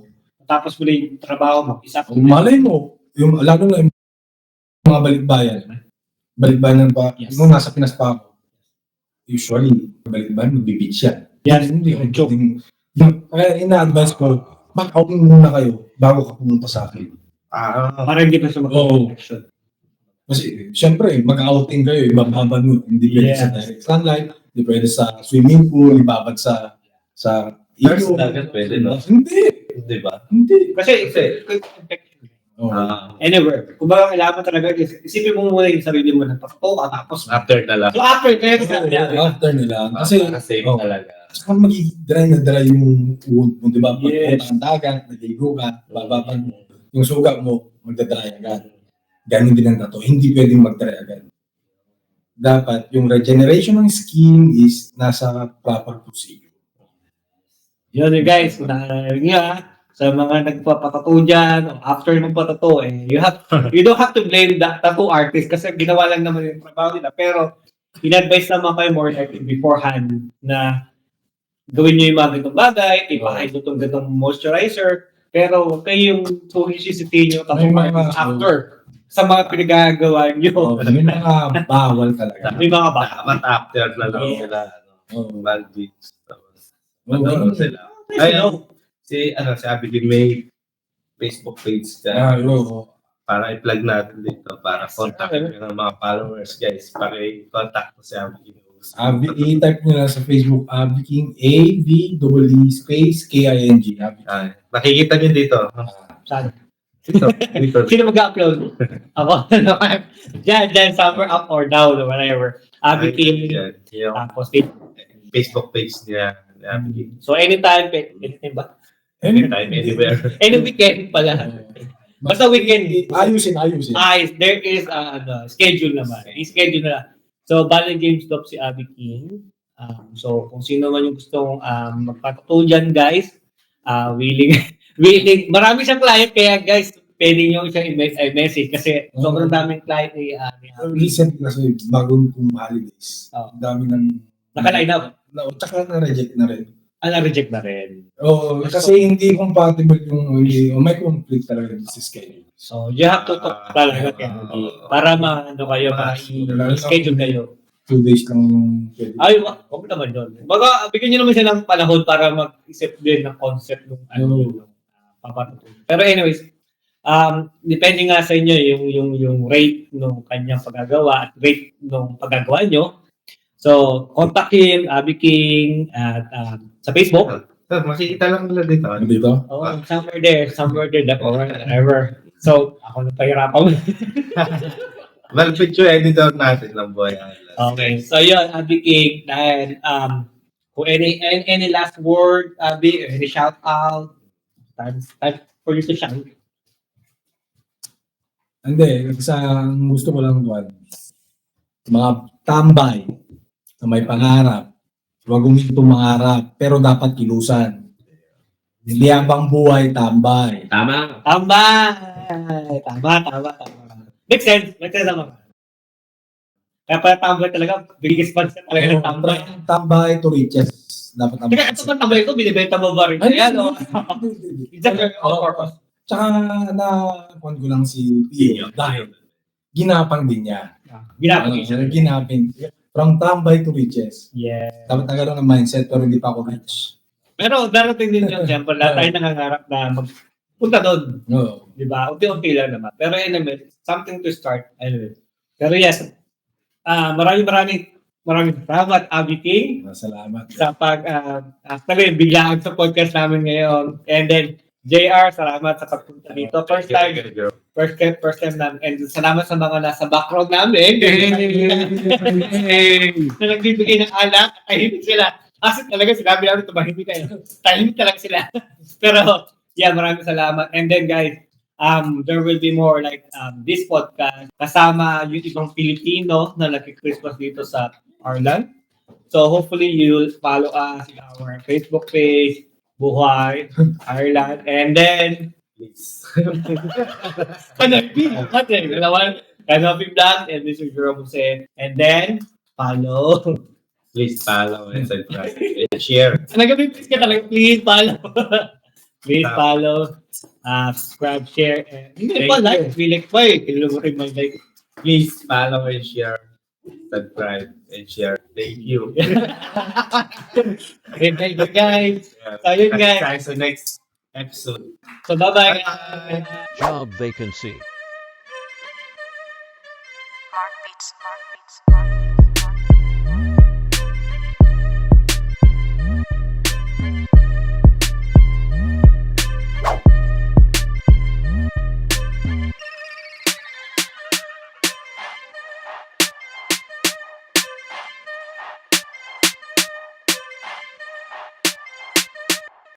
Tapos muli yung trabaho mo, isa po. Malay mo, lalo na yung mga balikbayan pa, Yes. nung nasa Pinas pa ako, usually, balikbayan, magbibitch yan. Yes. Hindi ko pwedeng, kaya ina-advise ko, mag-outing muna kayo bago ka pumunta sa akin. Para hindi pa siya Oo. mag-infection. Kasi, syempre, mag-outing kayo, ibababad mo, hindi pwede Yes. sa direct sunlight, hindi pwede sa swimming pool, ibabad sa Pero sa dagat pwede, no? Hindi. Di ba? Hindi. Kasi, Oh. anywhere. Kung baka kailangan mo talaga, isipin mo muna yung sarili mo na tattoo, tapos After na lang. so after, kaya After nila. Kasi, Kasi oh, talaga. saka magiging na dry yung wound mo, di ba? Pag Yes. punta ang dagat, naligo ka, bababad mo, yung sugat mo, magdadry agad. Ganun din ang tattoo. Hindi pwedeng mag-dry agad. Dapat, yung regeneration ng skin is nasa proper procedure. Yun guys, kung nakakarinig nyo sa mga nagpapatato dyan, after magpatato, you don't have to blame the tattoo artist kasi ginawa lang naman yung trabaho nila. Pero, in-advise naman kayo more likely beforehand na gawin nyo yung mga ganitong bagay, ipahin nyo itong ganitong moisturizer, pero huwag kayong tuhisisitin yung tattoo May mga- artist after sa mga pinagagawa nyo. May mga bawal talaga. May mga baka. Dapat after na lang Yeah. sila. Oo. Maldives. Tapos, Oo. sila. Ay, si Abigail may Facebook page ka. Oo. Para i-plug natin dito para contact nyo ng mga followers, guys. Para i-contact mo si Abigail. I-type nyo lang sa Facebook, Abiking, A-V-E-E space K-I-N-G. Nakikita nyo dito. Saan? Dito. Sino mag-upload? Ako. Diyan, somewhere up or down, or whatever. Abiking, Yan, yung tapos Facebook page niya. ni Abigail. so anytime, anytime ba? Anytime, anywhere. Any weekend pala. Basta weekend. Ayusin. There is schedule naman. I-schedule na. So, Bali Games Stop si Abby King. So, kung sino man yung gustong magpatato dyan, guys, willing. Marami siyang client, kaya guys, pwede nyo siyang i-message kasi sobrang daming client ni Abby. Recent kasi bagong holidays. Oo. Ang dami ng Naka-line up. tsaka na-reject na rin. Na-reject na rin. Oo, kasi hindi compatible may conflict talaga sa schedule. So, you have to talk talaga kay Abby para kayo, ma-schedule kayo. 2 days lang yung pwede. Ay, wag naman yun. Baga, bigyan nyo naman siya ng panahon para mag-isip din ng concept ng papatuto. Pero anyways, depende nga sa inyo yung rate ng kanyang paggagawa at rate ng paggagawa nyo. So, contact him, Abby King, at sa Facebook. So, makikita lang nila dito. Ano dito? Oh, somewhere there, that or whatever. So, ako nang pahirapan. Well, picture editor natin ng Boy Island. Okay. So yun, Abby King. Dahil, kung any last word, Abby, any shout out, time for you to shout. Hindi, sa gusto ko lang doon, mga tambay na may pangarap, huwag huminto mangarap, pero dapat kilusan. Hindi habang buhay, tambay. Tama. Tama! Tama. Makes sense naman. Kaya pala tambay talaga, biggest fans ka talaga ng tambay. Tambay to riches. Dapat ang Teka, ito ba tambay ko? Binibenta mo ba rin? Ayan, o. Exactly. Tsaka na-kuhan ko lang si Pio dahil ginapang din niya. Ginapin. From tambay to riches. Yeah. Dapat na gano'n ang mindset pero hindi pa ako rich. Pero darating din yung siyempre, lahat tayo nangangarap na magpunta doon. No. Di ba? Unti-unti lang naman. Pero anyway, something to start. Anyway. Pero yes, maraming salamat, Abby King, Salamat. sa actually, biglaan sa podcast namin ngayon. And then, JR, salamat sa pagpunta dito. First time namin. And salamat sa mga nasa background namin. Na nagbibigay ng alak, tahimik sila. Kasi talaga sinabi namin, tumahimik kayo. Tahimik talaga sila. Pero, yeah, maraming salamat. And then, guys, there will be more like this podcast kasama yung ibang Pilipino na nag-Christmas dito sa Ireland. So hopefully you'll follow us in our Facebook page, Buhay Ireland, and then please. Kanapi Vlog, and this is Jerome Jose, and then follow. Please follow and subscribe and share. Nag-please ka talaga, please follow. Please follow, subscribe, share, and hindi pa like, like pa eh. Kailangan mo like. Please follow and share. Subscribe and share. Thank you. And thank you guys. So yun guys. Sa next episode. So bye-bye. Job vacancy. Mark Beats.